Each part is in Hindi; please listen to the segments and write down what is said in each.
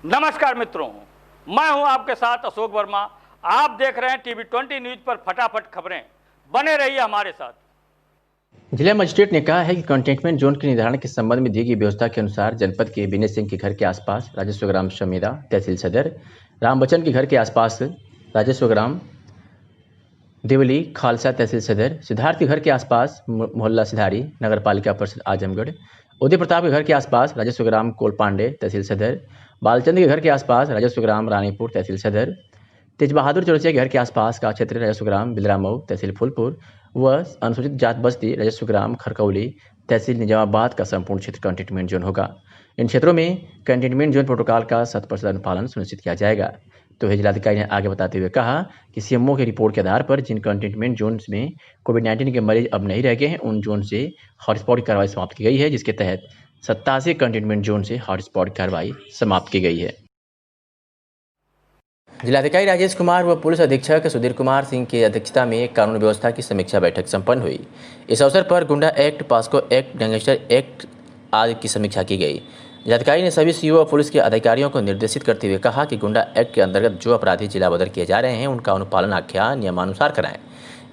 नमस्कार मित्रों, मैं हूं आपके साथ अशोक वर्मा। आप देख रहे हैं टीवी 20 न्यूज पर फटाफट खबरें। बने रहिए हमारे साथ। जिला मजिस्ट्रेट ने कहा है कि कंटेनमेंट जोन के निर्धारण के संबंध में दी गई व्यवस्था के अनुसार जनपद के विनय सिंह के घर के आसपास राजस्व ग्राम शमीदा तहसील सदर, राम बच्चन के घर के आसपास राजस्व ग्राम देवली खालसा तहसील सदर, सिद्धार्थ के घर के आसपास मोहल्ला सिधारी नगर पालिका परिषद आजमगढ़, उदय प्रताप के घर के आसपास राजस्व ग्राम कोलपांडे तहसील सदर, बालचंद के घर के आसपास राजस्व ग्राम रानीपुर तहसील सदर, तेज बहादुर चौरसिया के घर के आसपास का क्षेत्र राजस्व ग्राम बिलरामऊ तहसील फूलपुर व अनुसूचित जात बस्ती राजस्व ग्राम खरकौली तहसील निजामाबाद का संपूर्ण क्षेत्र कंटेनमेंट जोन होगा। इन क्षेत्रों में कंटेनमेंट जोन प्रोटोकॉल का 100% अनुपालन सुनिश्चित किया जाएगा। तो जिलाधिकारी ने आगे बताते हुए कहा कि सीएमओ की रिपोर्ट के आधार पर जिन कंटेनमेंट जोन में कोविड-19 के मरीज अब नहीं रह गए हैं, उन जोन से हॉटस्पॉट की कार्रवाई समाप्त की गई है, जिसके तहत 87 कंटेनमेंट जोन से हॉटस्पॉट कार्रवाई समाप्त की गई है। जिलाधिकारी राजेश कुमार व पुलिस अधीक्षक सुधीर कुमार सिंह की अध्यक्षता में कानून व्यवस्था की समीक्षा बैठक संपन्न हुई। इस अवसर पर गुंडा act, POCSO act, gangster act आदि की समीक्षा की गई। जिलाधिकारी ने सभी सीओ व पुलिस के अधिकारियों को निर्देशित करते हुए कहा कि गुंडा एक्ट के अंतर्गत जो अपराधी जिला बदर किए जा रहे हैं, उनका अनुपालन आख्या नियमानुसार कराएं।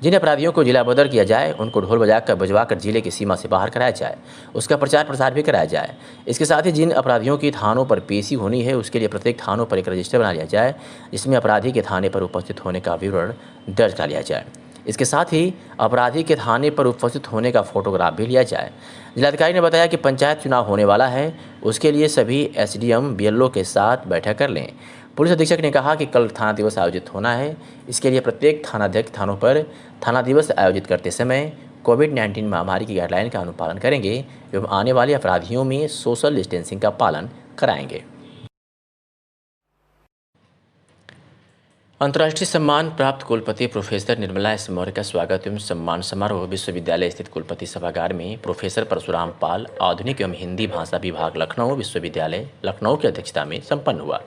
जिन अपराधियों को जिला बदर किया जाए, उनको ढोल बजवाकर जिले की सीमा से बाहर कराया जाए, उसका प्रचार प्रसार भी कराया जाए। इसके साथ ही जिन अपराधियों की थानों पर पेशी होनी है, उसके लिए प्रत्येक थानों पर एक रजिस्टर बना लिया जाए, जिसमें अपराधी के थाने पर उपस्थित होने का विवरण दर्ज कर लिया जाए। इसके साथ ही अपराधी के थाने पर उपस्थित होने का फोटोग्राफ भी लिया जाए। जिलाधिकारी ने बताया कि पंचायत चुनाव होने वाला है, उसके लिए सभी एसडीएम बीएलओ के साथ बैठक कर लें। पुलिस अधीक्षक ने कहा कि कल थाना दिवस आयोजित होना है, इसके लिए प्रत्येक थानाध्यक्ष थानों पर थाना दिवस आयोजित करते समय कोविड-19 महामारी की गाइडलाइन का अनुपालन करेंगे एवं आने वाले अपराधियों में सोशल डिस्टेंसिंग का पालन कराएंगे। अंतर्राष्ट्रीय सम्मान प्राप्त कुलपति प्रोफेसर निर्मला एस मौर्य का स्वागत एवं सम्मान समारोह विश्वविद्यालय स्थित कुलपति सभागार में प्रोफेसर परशुराम पाल, आधुनिक एवं हिंदी भाषा विभाग लखनऊ विश्वविद्यालय लखनऊ की अध्यक्षता में संपन्न हुआ।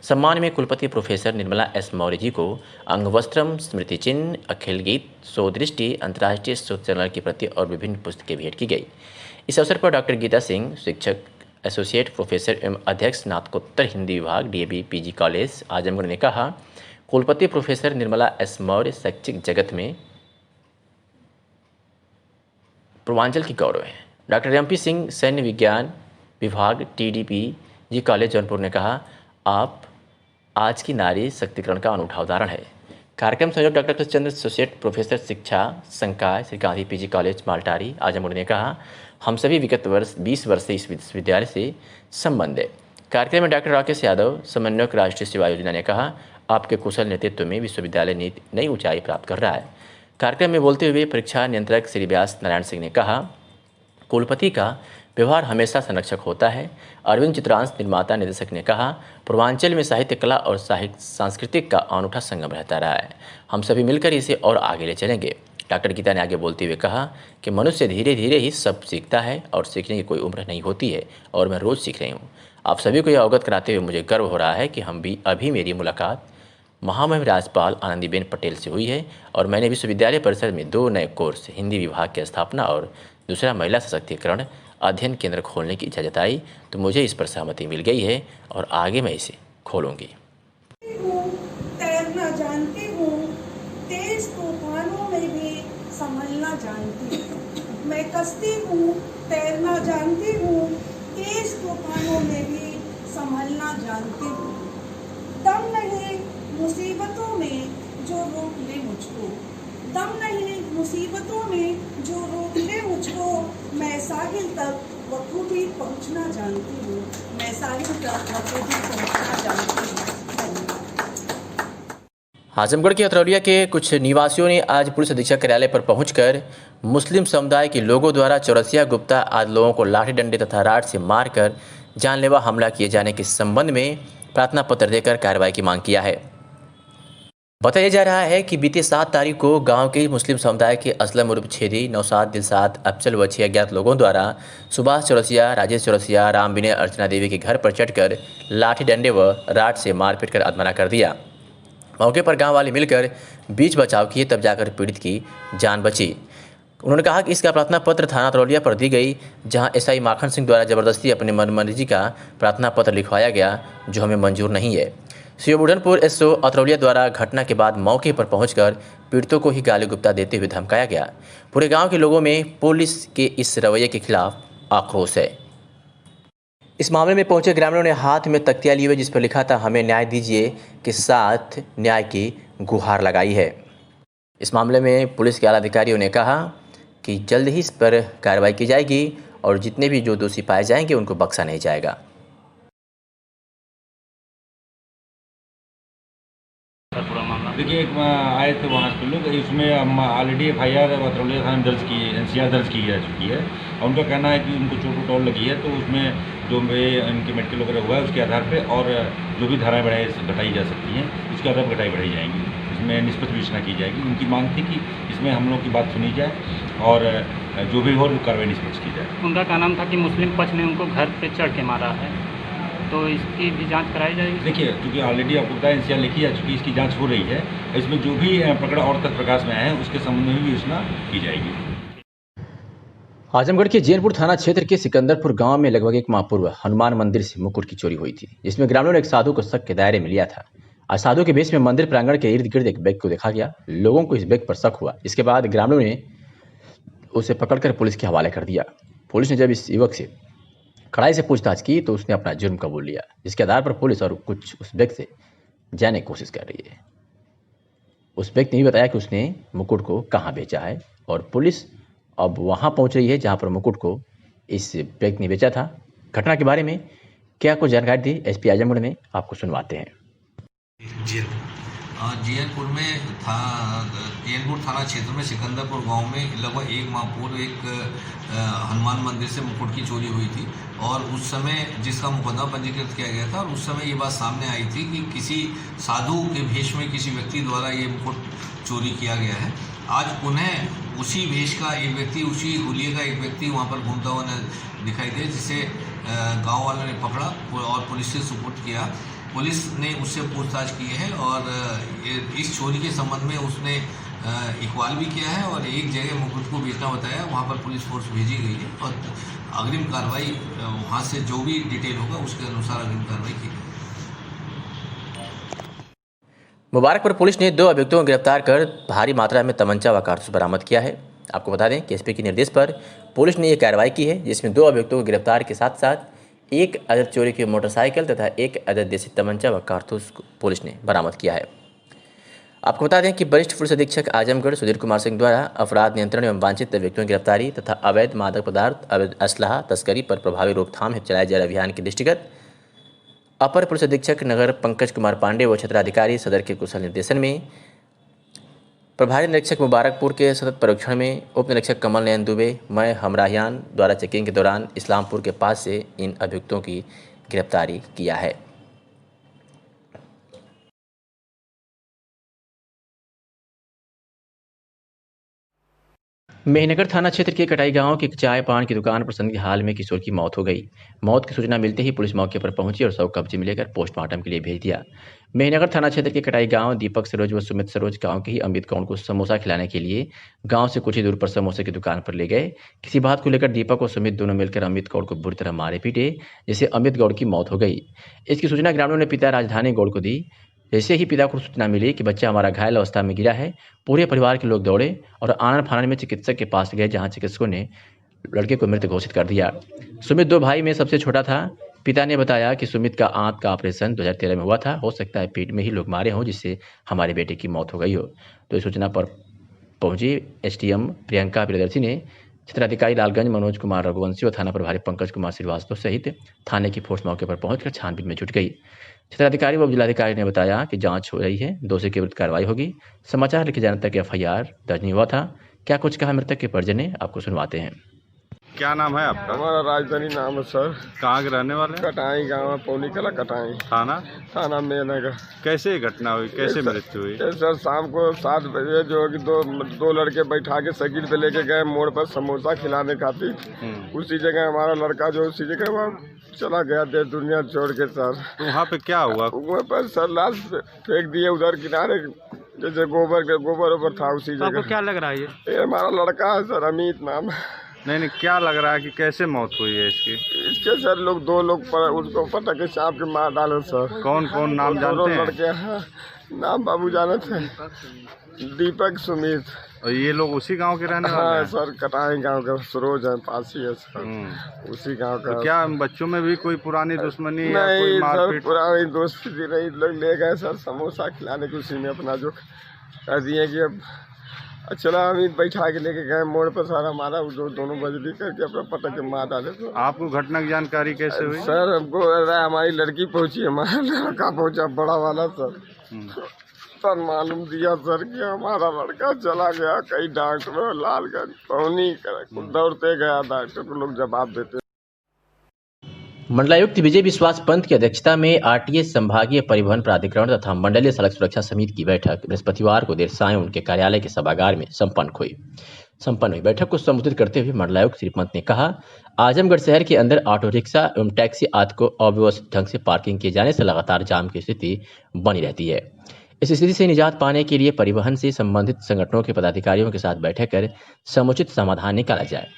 सम्मान में कुलपति प्रोफेसर निर्मला एस मौर्य जी को अंगवस्त्रम, स्मृति चिन्ह, अखिल गीत, सोदृष्टि, अंतर्राष्ट्रीय शोध चैनल की प्रति और विभिन्न पुस्तकें भेंट की गई। इस अवसर पर डॉक्टर गीता सिंह, शिक्षक एसोसिएट प्रोफेसर एवं अध्यक्ष स्नातकोत्तर हिंदी विभाग डीएवी पीजी कॉलेज आजमगढ़ ने कहा, कुलपति प्रोफेसर निर्मला एस मौर्य शैक्षिक जगत में पूर्वांचल की गौरव है। डॉक्टर एमपी सिंह, सैन्य विज्ञान विभाग टीडीपी जी कॉलेज जौनपुर ने कहा, आप आज की नारी शक्तिकरण का अनूठा उदाहरण है। कार्यक्रम संयोजक डॉक्टर कृष्णचंद्र, एसोसिएट प्रोफेसर शिक्षा संकाय श्री गांधी पीजी कॉलेज माल्टारी आजमगढ़ ने कहा, हम सभी विगत वर्ष 20 वर्ष से इस विश्वविद्यालय से संबंध है। कार्यक्रम में डॉक्टर राकेश यादव, समन्वयक राष्ट्रीय सेवा योजना ने कहा, आपके कुशल नेतृत्व में विश्वविद्यालय नई ऊंचाई प्राप्त कर रहा है। कार्यक्रम में बोलते हुए परीक्षा नियंत्रक श्री व्यास नारायण सिंह ने कहा, कुलपति का व्यवहार हमेशा संरक्षक होता है। अरविंद चित्रांश निर्माता निर्देशक ने कहा, पूर्वांचल में साहित्य कला और सांस्कृतिक का अनूठा संगम रहता रहा है, हम सभी मिलकर इसे और आगे ले चलेंगे। डॉक्टर गीता ने आगे बोलते हुए कहा कि मनुष्य धीरे धीरे ही सब सीखता है और सीखने की कोई उम्र नहीं होती है और मैं रोज़ सीख रही हूँ। आप सभी को यह अवगत कराते हुए मुझे गर्व हो रहा है कि अभी मेरी मुलाकात महामहिम राज्यपाल आनंदीबेन पटेल से हुई है और मैंने विश्वविद्यालय परिसर में 2 नए कोर्स, हिंदी विभाग की स्थापना और दूसरा महिला सशक्तिकरण अध्ययन केंद्र खोलने की इच्छा जताई, तो मुझे इस पर सहमति मिल गई है और आगे मैं इसे खोलूंगी। तैरना जानती हूँ, तेज तूफानों में भी संभलना जानती हूँ। मैं कश्ती हूँ, तैरना जानती हूँ, तेज तूफानों में भी संभलना जानती हूँ। दम नहीं मुसीबतों में जो रोक ले मुझको, दम नहीं मुसीबतों में जो रोक ले मुझको, मैं साहिल तक बखूबी पहुंचना जानती हूँ, मैं साहिल तक बखूबी पहुंचना जानती हूँ। आजमगढ़ के अतरौलिया के कुछ निवासियों ने आज पुलिस अधीक्षक कार्यालय पर पहुंचकर मुस्लिम समुदाय के लोगों द्वारा चौरसिया, गुप्ता आदि लोगों को लाठी डंडे तथा राड से मारकर जानलेवा हमला किए जाने के संबंध में प्रार्थना पत्र देकर कार्रवाई की मांग किया है। बताया जा रहा है कि बीते 7 तारीख को गांव के मुस्लिम समुदाय के असलम उर्फ छेदी, नौशाद, दिलसाद, अफजल व 6 अज्ञात लोगों द्वारा सुभाष चौरसिया, राजेश चौरसिया, राम विनय, अर्चना देवी के घर पर चढ़कर लाठी डंडे व राड से मारपीट कर अधमरा कर दिया। मौके पर गांव वाले मिलकर बीच बचाव किए, तब जाकर पीड़ित की जान बची। उन्होंने कहा कि इसका प्रार्थना पत्र थाना अतरौलिया पर दी गई, जहां एसआई माखन सिंह द्वारा जबरदस्ती अपने मनमर्जी का प्रार्थना पत्र लिखवाया गया, जो हमें मंजूर नहीं है। सीओ बुढ़नपुर एसओ अतरौलिया द्वारा घटना के बाद मौके पर पहुंचकर पीड़ितों को ही गाली गुप्ता देते हुए धमकाया गया। पूरे गांव के लोगों में पुलिस के इस रवैये के खिलाफ आक्रोश है। इस मामले में पहुंचे ग्रामीणों ने हाथ में तख्तियां लिए हुए जिस पर लिखा था हमें न्याय दीजिए के साथ न्याय की गुहार लगाई है। इस मामले में पुलिस के आला अधिकारियों ने कहा कि जल्द ही इस पर कार्रवाई की जाएगी और जितने भी जो दोषी पाए जाएंगे उनको बख्शा नहीं जाएगा। देखिए, एक आए थे वहाँ के लोग, इसमें हम ऑलरेडी FIR अतरौलिया थाने में दर्ज की है, NCR दर्ज की जा चुकी है और उनका कहना है कि उनको चोट वोट लगी है, तो उसमें जो इनके मेडिकल वगैरह हुआ है उसके आधार पे और जो भी धाराएँ घटाई जा सकती हैं उसके आधार पर बढ़ाई जाएंगी। इसमें निष्पक्ष विवेचना की जाएगी। उनकी मांग थी कि इसमें हम लोग की बात सुनी जाए और जो भी हो कार्रवाई निष्पक्ष की जाए। उनका कहना था कि मुस्लिम पक्ष ने उनको घर पे चढ़ के मारा है, तो इसकी भी जांच कराई जाएगी। देखिए, क्योंकि ऑलरेडी आपको बताया NCR लिखी जा चुकी है, इसकी जांच हो रही है। इसमें जो भी प्रकरण और तथ्य प्रकाश में आए हैं उसके संबंध में भी विवेचना की जाएगी। आजमगढ़ के जैनपुर थाना क्षेत्र के सिकंदरपुर गांव में लगभग एक माह पूर्व हनुमान मंदिर से मुकुट की चोरी हुई थी, जिसमें ग्रामीणों ने एक साधु को शक के दायरे में लिया था। आज साधु के भेष में मंदिर प्रांगण के इर्द गिर्द एक बैग को देखा गया। लोगों को इस बैग पर शक हुआ। इसके बाद ग्रामीणों ने उसे पकड़कर पुलिस के हवाले कर दिया। पुलिस ने जब इस युवक से कड़ाई से पूछताछ की तो उसने अपना जुर्म कबूल लिया, जिसके आधार पर पुलिस और कुछ उस व्यक्ति से जानने की कोशिश कर रही है। उस व्यक्ति ने भी बताया कि उसने मुकुट को कहाँ बेचा है और पुलिस अब वहाँ पहुँच रही है जहाँ पर मुकुट को इस व्यक्ति ने बेचा था। घटना के बारे में क्या कुछ जानकारी दी SP आजमगढ़ ने, आपको सुनवाते हैं। जैनपुर में जैनपुर थाना क्षेत्र में सिकंदरपुर गांव में लगभग एक माह पूर्व एक हनुमान मंदिर से मुकुट की चोरी हुई थी और उस समय जिसका मुकदमा पंजीकृत किया गया था और उस समय ये बात सामने आई थी कि किसी साधु के भेष में किसी व्यक्ति द्वारा ये मुकुट चोरी किया गया है। आज पुनः उसी भेष का एक व्यक्ति, उसी हुलिये का एक व्यक्ति वहाँ पर घूमता हुआ दिखाई दे, जिसे गाँव वालों ने पकड़ा और पुलिस से सुपुर्द किया। पुलिस ने उससे पूछताछ की है और इस चोरी के संबंध में उसने इकबाल भी किया है और एक जगह मुकुट को बेचना बताया, वहाँ पर पुलिस फोर्स भेजी गई है और अग्रिम कार्रवाई वहाँ से जो भी डिटेल होगा उसके अनुसार अग्रिम कार्रवाई की गई। मुबारकपुर पुलिस ने 2 अभियुक्तों को गिरफ्तार कर भारी मात्रा में तमंचा व कारतूस बरामद किया है। आपको बता दें कि SP के निर्देश पर पुलिस ने यह कार्रवाई की है, जिसमें 2 अभियुक्तों को गिरफ्तार के साथ साथ 1 अवैध चोरी की मोटरसाइकिल तथा 1 अवैध देसी तमंचा व कारतूस पुलिस ने बरामद किया है। आपको बता दें कि वरिष्ठ पुलिस अधीक्षक आजमगढ़ सुधीर कुमार सिंह द्वारा अपराध नियंत्रण एवं वांछित व्यक्तियों की गिरफ्तारी तथा अवैध मादक पदार्थ, अवैध असलाह तस्करी पर प्रभावी रोकथाम हेतु चलाए जा रहे अभियान के दृष्टिगत अपर पुलिस अधीक्षक नगर पंकज कुमार पांडे व क्षेत्राधिकारी सदर के कुशल निर्देशन में प्रभारी निरीक्षक मुबारकपुर के सतत परीक्षण में उप निरीक्षक कमल नयन दुबे, मैं हमराहियान द्वारा चेकिंग के दौरान इस्लामपुर के पास से इन अभियुक्तों की गिरफ्तारी किया है। मेहनगर थाना क्षेत्र के कटाई गांव की चाय पान की दुकान पर संदिग्ध हाल में किशोर की मौत हो गई। मौत की सूचना मिलते ही पुलिस मौके पर पहुंची और शव कब्जे में लेकर पोस्टमार्टम के लिए भेज दिया। मेहनगर थाना क्षेत्र के कटाई गांव दीपक सरोज व सुमित सरोज गांव के ही अमित कौर को समोसा खिलाने के लिए गांव से कुछ ही दूर पर समोसे की दुकान पर ले गए। किसी बात को लेकर दीपक और सुमित दोनों मिलकर अमित कौर को बुरी तरह मारे पीटे, जिससे अमित गौड़ की मौत हो गई। इसकी सूचना ग्रामीणों ने पिता राजधानी गौड़ को दी। जैसे ही पिता को सूचना मिली कि बच्चा हमारा घायल अवस्था में गिरा है, पूरे परिवार के लोग दौड़े और आनन फानन में चिकित्सक के पास गए, जहां चिकित्सकों ने लड़के को मृत घोषित कर दिया। सुमित 2 भाई में सबसे छोटा था। पिता ने बताया कि सुमित का आंत का ऑपरेशन 2013 में हुआ था, हो सकता है पेट में ही लोग मारे हों जिससे हमारे बेटे की मौत हो गई हो। तो इस सूचना पर पहुंची SDM प्रियंका प्रियदर्शी ने क्षेत्राधिकारी लालगंज मनोज कुमार रघुवंशी और थाना प्रभारी पंकज कुमार श्रीवास्तव सहित थाने की फोर्स मौके पर पहुंचकर छानबीन में जुट गई। क्षेत्राधिकारी व जिलाधिकारी ने बताया कि जांच हो रही है, दोषी के विरुद्ध कार्रवाई होगी। समाचार लिखे जाने तक FIR दर्ज नहीं हुआ था। क्या कुछ कहा मृतक के परिजन ने, आपको सुनवाते हैं। क्या नाम है आपका? हमारा राजधानी नाम है सर। कहाँ के रहने वाले? कटाई गाँव है, पौनी कला कटाई थाना मेहनगर। कैसे ये घटना हुई, कैसे मृत्यु हुई? सर शाम को 7 बजे जो है कि दो लड़के बैठा के साइकिल पे लेके गए मोड़ पर समोसा खिलाने खातिर। उसी जगह हमारा लड़का जो उसी जगह वहाँ चला गया देश दुनिया छोड़ के सर। तो वहाँ पे क्या हुआ? वहाँ पर सर लाश फेंक दिए उधर किनारे जैसे गोबर ओबर था उसी आपको जगह। क्या लग रहा है ये हमारा लड़का है सर, अमित नाम है। नहीं, क्या लग रहा है कि कैसे मौत हुई है इसकी? इसके सर दो लोग उसको पटक के सांप के मार डाले सर। कौन कौन नाम दोनों जानते हैं? लड़के हैं, नाम बाबू जाने थे, दीपक सुमित। और ये लोग उसी गांव के रहने वाले हाँ हैं? सर, कटाई गांव का, सरोज है, पास ही है सर, उसी गांव का। तो क्या बच्चों में भी कोई पुरानी दुश्मनी या कोई नहीं सर, मारपीट? पुरानी दोस्ती थी नहीं, लोग ले गए सर समोसा खिलाने के, उसी में अपना जो कर दिए कि अब चला अमित बैठा के लेके गए मोड़ पर सर, हमारा दोनों बजली करके अपना पटक के मार डाले। तो आपको घटना की जानकारी कैसे हुई? सर हमको हमारी लड़की पहुंची, हमारा लड़का पहुंचा बड़ा वाला सर। सर मालूम दिया सर कि हमारा लड़का चला गया कहीं डॉक्टर लालगंज पौनी दौड़ते गया, डॉक्टर को लोग जवाब देते। मंडलायुक्त विजय विश्वास पंत की अध्यक्षता में आरटीएस संभागीय परिवहन प्राधिकरण तथा मंडलीय सड़क सुरक्षा समिति की बैठक बृहस्पतिवार को देर सायं उनके कार्यालय के सभागार में संपन्न हुई। बैठक को संबोधित करते हुए मंडलायुक्त श्री पंत ने कहा, आजमगढ़ शहर के अंदर ऑटो रिक्शा एवं टैक्सी आदि को अव्यवस्थित ढंग से पार्किंग किए जाने से लगातार जाम की स्थिति बनी रहती है। इस स्थिति से निजात पाने के लिए परिवहन से संबंधित संगठनों के पदाधिकारियों के साथ बैठक कर समुचित समाधान निकाला जाए।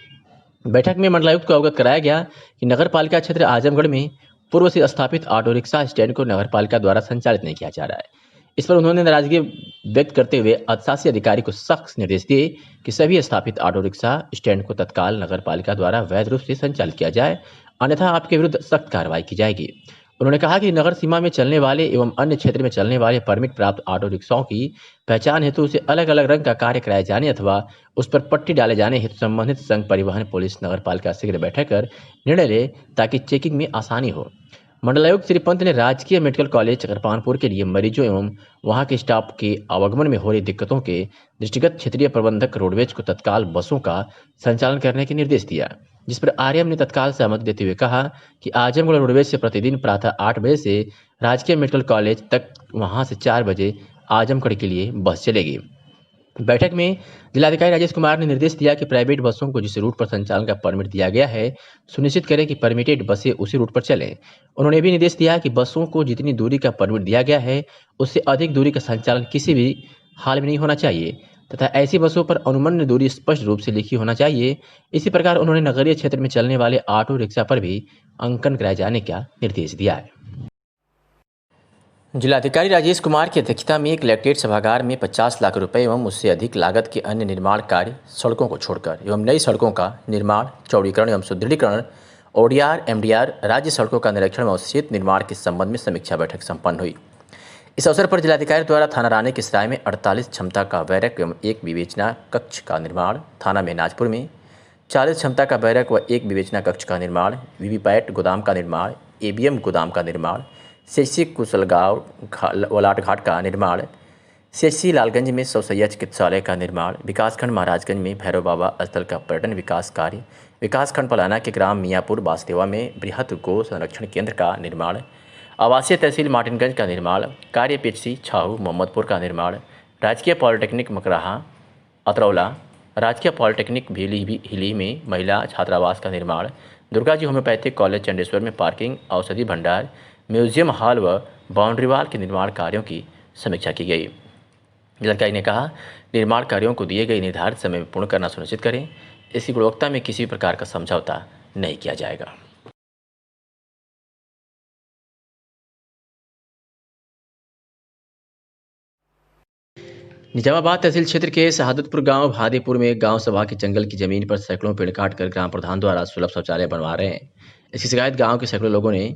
बैठक में मंडलायुक्त को अवगत कराया गया कि नगर पालिका क्षेत्र आजमगढ़ में पूर्व से स्थापित ऑटो रिक्शा स्टैंड को नगर पालिका द्वारा संचालित नहीं किया जा रहा है। इस पर उन्होंने नाराजगी व्यक्त करते हुए अधिशासी अधिकारी को सख्त निर्देश दिए कि सभी स्थापित ऑटो रिक्शा स्टैंड को तत्काल नगर पालिका द्वारा वैध रूप से संचालित किया जाए, अन्यथा आपके विरुद्ध सख्त कार्रवाई की जाएगी। उन्होंने कहा कि नगर सीमा में चलने वाले एवं अन्य क्षेत्र में चलने वाले परमिट प्राप्त ऑटो रिक्शाओं की पहचान हेतु उसे अलग अलग रंग का कार्य कराए जाने अथवा उस पर पट्टी डाले जाने हेतु संबंधित संघ परिवहन पुलिस नगर पालिका शीघ्र बैठक कर निर्णय ले ताकि चेकिंग में आसानी हो। मंडलायुक्त श्री पंत ने राजकीय मेडिकल कॉलेज चकरपानपुर के लिए मरीजों एवं वहां के स्टाफ के आवागमन में हो रही दिक्कतों के दृष्टिगत क्षेत्रीय प्रबंधक रोडवेज को तत्काल बसों का संचालन करने के निर्देश दिया, जिस पर आरएम ने तत्काल सहमति देते हुए कहा कि आजमगढ़ रोडवेज से प्रतिदिन प्रातः 8 बजे से राजकीय मेडिकल कॉलेज तक वहां से 4 बजे आजमगढ़ के लिए बस चलेगी। बैठक में जिलाधिकारी राजेश कुमार ने निर्देश दिया कि प्राइवेट बसों को जिस रूट पर संचालन का परमिट दिया गया है सुनिश्चित करें कि परमिटेड बसें उसी रूट पर चलें। उन्होंने भी निर्देश दिया कि बसों को जितनी दूरी का परमिट दिया गया है उससे अधिक दूरी का संचालन किसी भी हाल में नहीं होना चाहिए तथा ऐसी बसों पर अनुमन्य दूरी स्पष्ट रूप से लिखी होना चाहिए। इसी प्रकार उन्होंने नगरीय क्षेत्र में चलने वाले ऑटो रिक्शा पर भी अंकन कराए जाने का निर्देश दिया है। जिलाधिकारी राजेश कुमार की अध्यक्षता में एक कलेक्ट्रेट सभागार में 50 लाख रुपए एवं उससे अधिक लागत के अन्य निर्माण कार्य सड़कों को छोड़कर एवं नई सड़कों का निर्माण, चौड़ीकरण एवं सुदृढ़ीकरण, ओडीआर, एमडीआर, राज्य सड़कों का निरीक्षण एवं शीत निर्माण के संबंध में समीक्षा बैठक संपन्न हुई। इस अवसर पर जिलाधिकारी द्वारा थाना रानी के सराय में 48 क्षमता का बैरक एवं एक विवेचना कक्ष का निर्माण, थाना में नाजपुर में 40 क्षमता का बैरक व एक विवेचना कक्ष का निर्माण, वीवीपैट गोदाम का निर्माण, एबीएम गोदाम का निर्माण, सीएचसी कुशलगांव वलाट घाट का निर्माण, सीएचसी लालगंज में सौसैया चिकित्सालय का निर्माण, विकासखंड महाराजगंज में भैरव बाबा स्थल का पर्यटन विकास कार्य, विकासखंड पलाना के ग्राम मियाँपुर बासदेवा में बृहत गो संरक्षण केंद्र का निर्माण, आवासीय तहसील मार्टिनगंज का निर्माण, कार्य पीएचसी छाहू मोहम्मदपुर का निर्माण, राजकीय पॉलिटेक्निक मकराहा अतरौला, राजकीय पॉलिटेक्निक हिली में महिला छात्रावास का निर्माण, दुर्गा जी होम्योपैथिक कॉलेज चंडेश्वर में पार्किंग, औषधि भंडार, म्यूजियम हॉल व बाउंड्री वाल के निर्माण कार्यों की समीक्षा की गई। जिलाधिकारी ने कहा, निर्माण कार्यों को दिए गए निर्धारित समय में पूर्ण करना सुनिश्चित करें। इसकी गुणवत्ता में किसी भी प्रकार का समझौता नहीं किया जाएगा। निजामाबाद तहसील क्षेत्र के शहादतपुर गांव भादेपुर में गांव सभा के जंगल की जमीन पर सैकड़ों पेड़ काटकर ग्राम प्रधान द्वारा सुलभ शौचालय बनवा रहे हैं। इसकी शिकायत गांव के सैकड़ों लोगों ने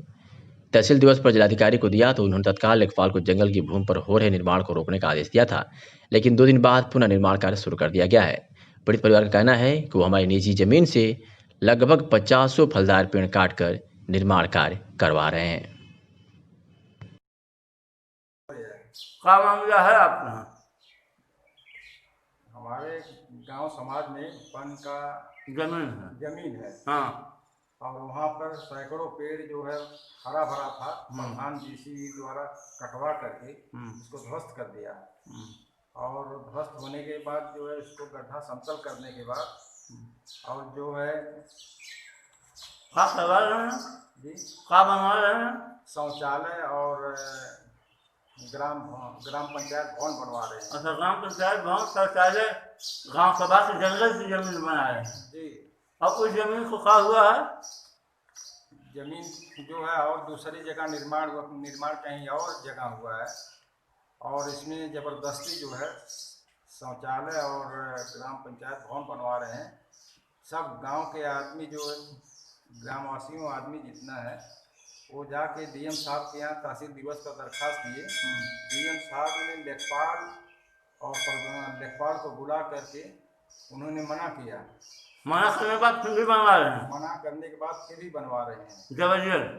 तहसील दिवस पर जिलाधिकारी को दिया तो उन्होंने तत्काल लेखपाल को जंगल की भूमि पर हो रहे निर्माण को रोकने का आदेश दिया था, लेकिन 2 दिन बाद पुनः निर्माण कार्य शुरू कर दिया गया है। पीड़ित परिवार का कहना है कि वो हमारी निजी जमीन से लगभग 50 फलदार पेड़ काटकर निर्माण कार्य करवा रहे हैं। क्या मामला है अपना? हमारे गांव समाज में वन का जमीन है हाँ, और वहाँ पर सैकड़ों पेड़ जो है हरा भरा था, प्रधान जीसीबी द्वारा कटवा करके उसको ध्वस्त कर दिया। और ध्वस्त होने के बाद जो है उसको गड्ढा समतल करने के बाद और जो है क्या करवा रहे हैं जी क्या बनवा रहे हैं? शौचालय और ग्राम पंचायत भवन बनवा रहे हैं। अच्छा, ग्राम पंचायत भवन शौचालय गांव सभा के जंगल की जमीन बना रहे हैं जी। अब उस जमीन को क्या हुआ है? जमीन जो है और दूसरी जगह निर्माण कहीं और जगह हुआ है, और इसमें ज़बरदस्ती जो है शौचालय और ग्राम पंचायत भवन बनवा रहे हैं। सब गांव के आदमी जो है, ग्रामवासियों आदमी जितना है, वो जाके डीएम साहब के यहाँ तहसील दिवस पर दरख्वास्त दिए। डीएम साहब ने लेखपाल को बुला करके उन्होंने मना किया। मना करने के बाद फिर भी बनवा रहे हैं? मना करने के बाद फिर भी बनवा रहे हैं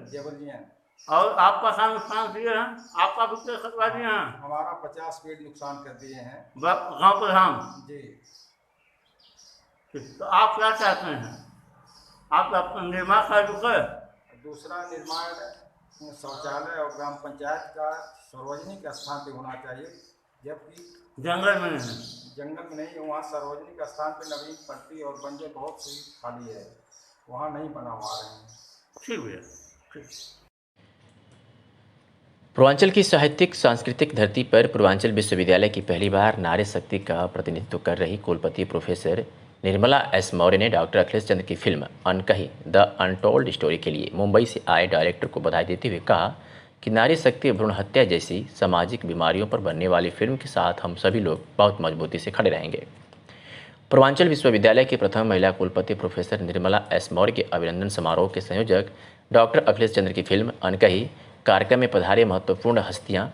जबरदस्त। और आपका काम नुकसान किए हैं? आपका भी खतवा दिए हैं? हमारा 50 पेड़ नुकसान कर दिए हैं गाँव प्रधान जी। तो आप क्या चाहते हैं? आप अपना निर्माण कर चुके? दूसरा निर्माण शौचालय और ग्राम पंचायत का सार्वजनिक स्थान पे होना चाहिए, जबकि जंगल में नहीं। जंगल में नहीं, वहाँ सार्वजनिक स्थान पे नवीन पट्टी और बंजर बहुत सी खाली है, वहाँ नहीं बनवा रहे हैं। ठीक भैया, ठीक। पूर्वांचल की साहित्यिक सांस्कृतिक धरती पर पूर्वांचल विश्वविद्यालय की पहली बार नारी शक्ति का प्रतिनिधित्व कर रही कुलपति प्रोफेसर निर्मला एस मौर्य ने डॉक्टर अखिलेश चंद्र की फिल्म अनकही द अनटोल्ड स्टोरी के लिए मुंबई से आए डायरेक्टर को बधाई देते हुए कहा कि नारी शक्ति भ्रूण हत्या जैसी सामाजिक बीमारियों पर बनने वाली फिल्म के साथ हम सभी लोग बहुत मजबूती से खड़े रहेंगे। पूर्वांचल विश्वविद्यालय की प्रथम महिला कुलपति प्रोफेसर निर्मला एस मौर्य के अभिनंदन समारोह के संयोजक डॉक्टर अखिलेश चंद्र की फिल्म अनकही कार्यक्रम में पधारे महत्वपूर्ण हस्तियां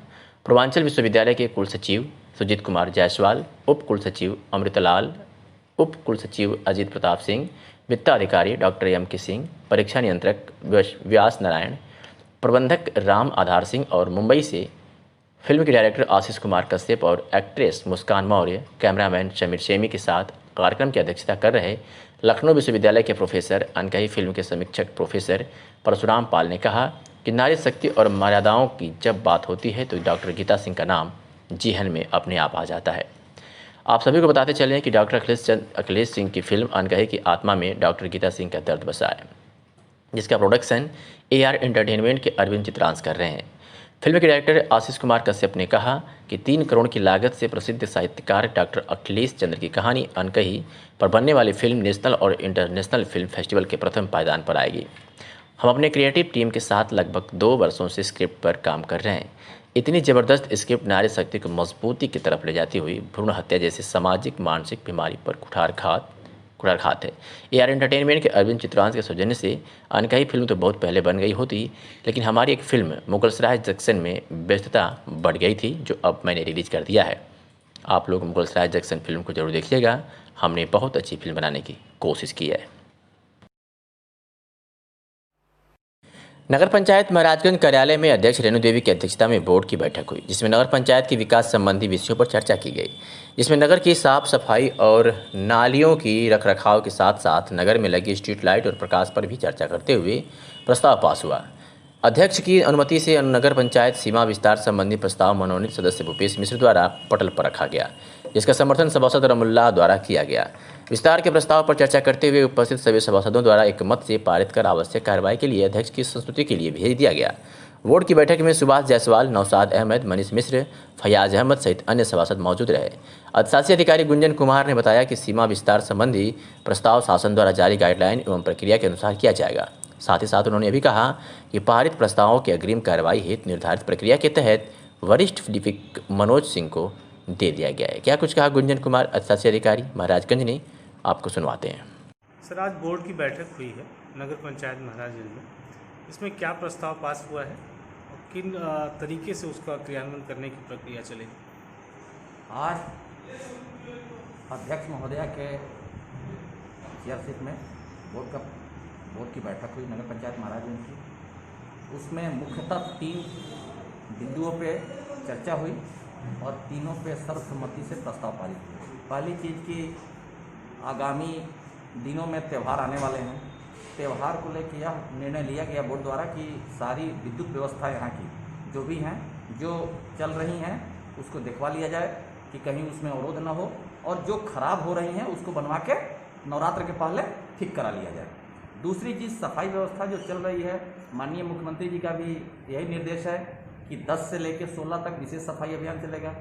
पूर्वांचल विश्वविद्यालय के कुलसचिव सुजीत कुमार जायसवाल, उप कुलसचिव अमृतलाल, उप कुलसचिव अजीत प्रताप सिंह, वित्त अधिकारी डॉक्टर एम.के. सिंह, परीक्षा नियंत्रक व्यास नारायण, प्रबंधक राम आधार सिंह और मुंबई से फिल्म के डायरेक्टर आशीष कुमार कश्यप और एक्ट्रेस मुस्कान मौर्य, कैमरामैन समीर शेमी के साथ कार्यक्रम की अध्यक्षता कर रहे लखनऊ विश्वविद्यालय के प्रोफेसर अनकही फिल्म के समीक्षक प्रोफेसर परशुराम पाल ने कहा कि नारी शक्ति और मर्यादाओं की जब बात होती है तो डॉक्टर गीता सिंह का नाम जीहन में अपने आप आ जाता है। आप सभी को बताते चलें कि डॉक्टर अखिलेश सिंह की फिल्म अनकही की आत्मा में डॉक्टर गीता सिंह का दर्द बसा है, जिसका प्रोडक्शन AR एंटरटेनमेंट के अरविंद चित्रांश कर रहे हैं। फिल्म के डायरेक्टर आशीष कुमार कश्यप ने कहा कि 3 करोड़ की लागत से प्रसिद्ध साहित्यकार डॉक्टर अखिलेश चंद्र की कहानी अनकही पर बनने वाली फिल्म नेशनल और इंटरनेशनल फिल्म फेस्टिवल के प्रथम पायदान पर आएगी। हम अपने क्रिएटिव टीम के साथ लगभग 2 वर्षों से स्क्रिप्ट पर काम कर रहे हैं। इतनी ज़बरदस्त स्क्रिप्ट नारी शक्ति को मजबूती की तरफ ले जाती हुई भ्रूण हत्या जैसी सामाजिक मानसिक बीमारी पर कुठारघात है। AR एंटरटेनमेंट के अरविंद चित्रांश के सौजन्य से अनकही फिल्म तो बहुत पहले बन गई होती, लेकिन हमारी एक फिल्म मुगलसराय जंक्शन में व्यस्तता बढ़ गई थी, जो अब मैंने रिलीज़ कर दिया है। आप लोग मुगलसराय जंक्शन फिल्म को जरूर देखिएगा। हमने बहुत अच्छी फिल्म बनाने की कोशिश की है। नगर पंचायत महाराजगंज कार्यालय में अध्यक्ष रेणु देवी की अध्यक्षता में बोर्ड की बैठक हुई, जिसमें नगर पंचायत के विकास संबंधी विषयों पर चर्चा की गई, जिसमें नगर की साफ सफाई और नालियों की रखरखाव के साथ साथ नगर में लगी स्ट्रीट लाइट और प्रकाश पर भी चर्चा करते हुए प्रस्ताव पास हुआ। अध्यक्ष की अनुमति से नगर पंचायत सीमा विस्तार संबंधी प्रस्ताव मनोनीत सदस्य भूपेश मिश्र द्वारा पटल पर रखा गया, जिसका समर्थन सभासद रमुल्लाह द्वारा किया गया। विस्तार के प्रस्ताव पर चर्चा करते हुए उपस्थित सभी सभासदों द्वारा एक मत से पारित कर आवश्यक कार्रवाई के लिए अध्यक्ष की संस्तुति के लिए भेज दिया गया। बोर्ड की बैठक में सुभाष जायसवाल, नौशाद अहमद, मनीष मिश्र, फयाज अहमद सहित अन्य सभासद मौजूद रहे। अधिशासी अधिकारी गुंजन कुमार ने बताया कि सीमा विस्तार संबंधी प्रस्ताव शासन द्वारा जारी गाइडलाइन एवं प्रक्रिया के अनुसार किया जाएगा। साथ ही साथ उन्होंने यह भी कहा कि पारित प्रस्तावों की अग्रिम कार्रवाई हेतु निर्धारित प्रक्रिया के तहत वरिष्ठ डीपी मनोज सिंह को दे दिया गया है। क्या कुछ कहा गुंजन कुमार अधिशासी अधिकारी महाराजगंज ने, आपको सुनवाते हैं। सर, आज बोर्ड की बैठक हुई है नगर पंचायत महाराजगंज में। इसमें क्या प्रस्ताव पास हुआ है और किन तरीके से उसका क्रियान्वयन करने की प्रक्रिया चलेगी? आज अध्यक्ष महोदया के चेयरशिप में बोर्ड की बैठक हुई नगर पंचायत महाराजगंज की। उसमें मुख्यतः 3 बिंदुओं पे चर्चा हुई और तीनों पे सर्वसम्मति से प्रस्ताव पारित हुए। पहली चीज़ कि आगामी दिनों में त्यौहार आने वाले हैं। त्यौहार को लेकर यह निर्णय लिया गया बोर्ड द्वारा कि सारी विद्युत व्यवस्था यहाँ की जो भी हैं, जो चल रही हैं, उसको दिखवा लिया जाए कि कहीं उसमें अवरोध न हो, और जो खराब हो रही हैं उसको बनवा के नवरात्र के पहले ठीक करा लिया जाए। दूसरी चीज़, सफाई व्यवस्था जो चल रही है, माननीय मुख्यमंत्री जी का भी यही निर्देश है कि 10 से लेकर 16 तक विशेष सफाई अभियान चलेगा।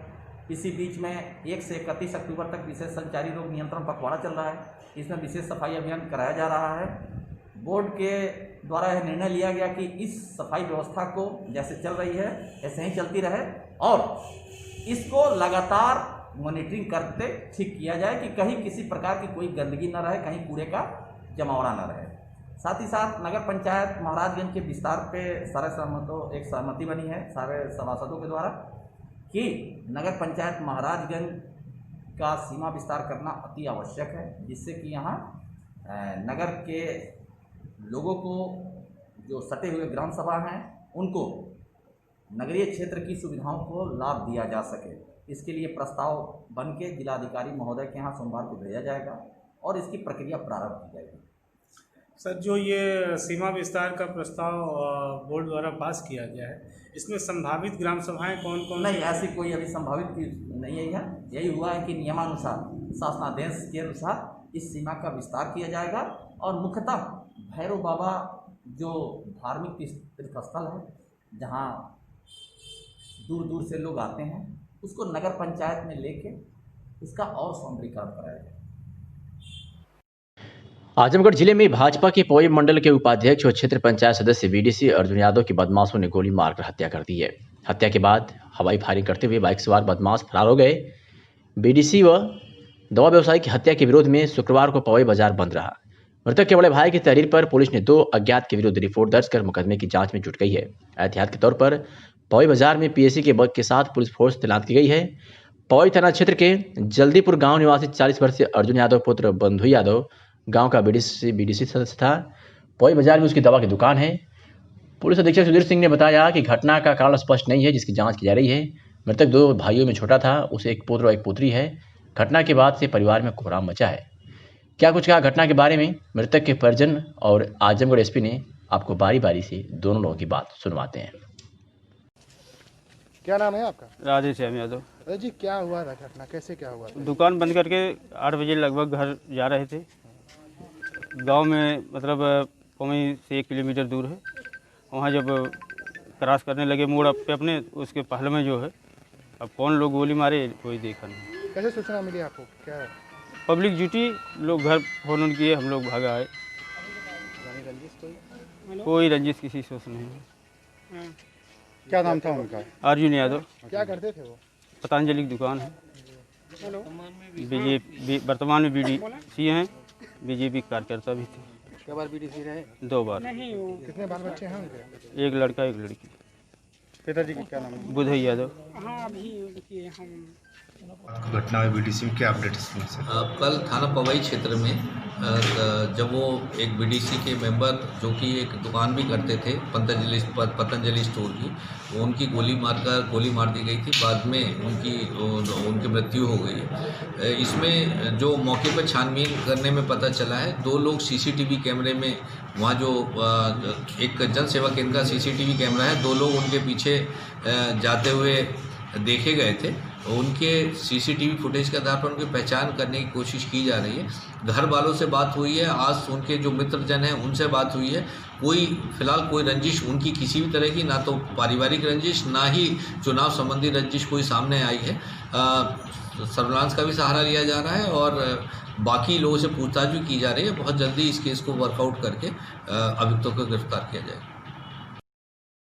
इसी बीच में 1 से 31 अक्टूबर तक विशेष संचारी रोग नियंत्रण पखवाड़ा चल रहा है, इसमें विशेष सफाई अभियान कराया जा रहा है। बोर्ड के द्वारा यह निर्णय लिया गया कि इस सफाई व्यवस्था को जैसे चल रही है ऐसे ही चलती रहे और इसको लगातार मॉनिटरिंग करते ठीक किया जाए कि कहीं किसी प्रकार की कोई गंदगी न रहे, कहीं कूड़े का जमावड़ा न रहे। साथ ही साथ नगर पंचायत महाराजगंज के विस्तार पे सारे एक सहमति बनी है सारे सभासदों के द्वारा कि नगर पंचायत महाराजगंज का सीमा विस्तार करना अति आवश्यक है, जिससे कि यहाँ नगर के लोगों को जो सटे हुए ग्राम सभा हैं उनको नगरीय क्षेत्र की सुविधाओं को लाभ दिया जा सके। इसके लिए प्रस्ताव बन के जिलाधिकारी महोदय के यहाँ सोमवार को भेजा जाएगा और इसकी प्रक्रिया प्रारंभ की जाएगी। सर, जो ये सीमा विस्तार का प्रस्ताव बोर्ड द्वारा पास किया गया है, इसमें संभावित ग्राम सभाएं कौन कौन? नहीं, ऐसी कोई अभी संभावित की नहीं है। यही हुआ है कि नियमानुसार शासनादेश के अनुसार इस सीमा का विस्तार किया जाएगा और मुख्यतः भैरव बाबा जो धार्मिक तीर्थ स्थल है जहाँ दूर दूर से लोग आते हैं उसको नगर पंचायत में लेके उसका और सौंदर्यीकरण कराया जाए। आजमगढ़ जिले में भाजपा के पौई मंडल के उपाध्यक्ष और क्षेत्र पंचायत सदस्य बीडीसी अर्जुन यादव की बदमाशों ने गोली मारकर हत्या कर दी है। हत्या के बाद हवाई फायरिंग करते हुए बाइक सवार बदमाश फरार हो गए। बीडीसी व दवा व्यवसायी की हत्या के विरोध में शुक्रवार को पौई बाजार बंद रहा। मृतक के बड़े भाई की तहरीर पर पुलिस ने 2 अज्ञात के विरुद्ध रिपोर्ट दर्ज कर मुकदमे की जांच में जुट गई है। एहतियात के तौर पर पौई बाजार में पीएसी के बल के साथ पुलिस फोर्स तैनात की गई है। पौई थाना क्षेत्र के जल्दीपुर गांव निवासी 40 वर्षीय अर्जुन यादव पुत्र बंधु यादव गांव का बीडीसी सदस्य था। पौई बाजार में उसकी दवा की दुकान है। पुलिस अधीक्षक सुधीर सिंह ने बताया कि घटना का कारण स्पष्ट नहीं है, जिसकी जांच की जा रही है। मृतक 2 भाइयों में छोटा था, उसे एक पुत्र और एक पुत्री है। घटना के बाद से परिवार में कोहराम मचा है। क्या कुछ कहा घटना के बारे में मृतक के परिजन और आजमगढ़ एसपी ने, आपको बारी बारी से दोनों लोगों की बात सुनवाते हैं। क्या नाम है आपका? राधे श्याम यादव। जी, क्या हुआ था घटना, कैसे क्या हुआ था? दुकान बंद करके 8 बजे लगभग घर जा रहे थे। गांव में मतलब पौई से 1 किलोमीटर दूर है। वहां जब क्रॉस करने लगे मोड़ पे अपने, उसके पहले में जो है अब कौन लोग गोली मारे कोई देखा नहीं। कैसे सूचना मिली आपको? क्या पब्लिक जुटी, लोग घर फोन किए, हम लोग भागा आए। कोई रंजिश किसी से नहीं है। क्या नाम था उनका? अर्जुन यादव। क्या करते थे वो? पतंजलि की दुकान है। बीजेपी वर्तमान में बीडीसी हैं, बीजेपी कार्यकर्ता भी थे। क्या बार बीडीसी रहे? 2 बार। कितने बाल बच्चे हैं उनके? 1 लड़का 1 लड़की। पिताजी का क्या नाम है? बुधई यादव। घटना में बीडीसी में क्या अपडेट है? कल थाना पवई क्षेत्र में जब वो एक बीडीसी के मेंबर जो कि एक दुकान भी करते थे पतंजलि स्टोर की, वो उनकी गोली मार दी गई थी। बाद में उनकी मृत्यु हो गई। इसमें जो मौके पर छानबीन करने में पता चला है, 2 लोग सीसीटीवी कैमरे में, वहाँ जो एक जन सेवा केंद्र का सीसीटीवी कैमरा है, 2 लोग उनके पीछे जाते हुए देखे गए थे। उनके सीसीटीवी फुटेज के आधार पर उनकी पहचान करने की कोशिश की जा रही है। घर वालों से बात हुई है, आज उनके जो मित्रजन हैं उनसे बात हुई है। फिलहाल कोई रंजिश उनकी किसी भी तरह की, ना तो पारिवारिक रंजिश ना ही चुनाव संबंधी रंजिश कोई सामने आई है। सर्विलांस का भी सहारा लिया जा रहा है और बाकी लोगों से पूछताछ भी की जा रही है। बहुत जल्दी इस केस को वर्कआउट करके अभियुक्तों को गिरफ्तार किया जाएगा।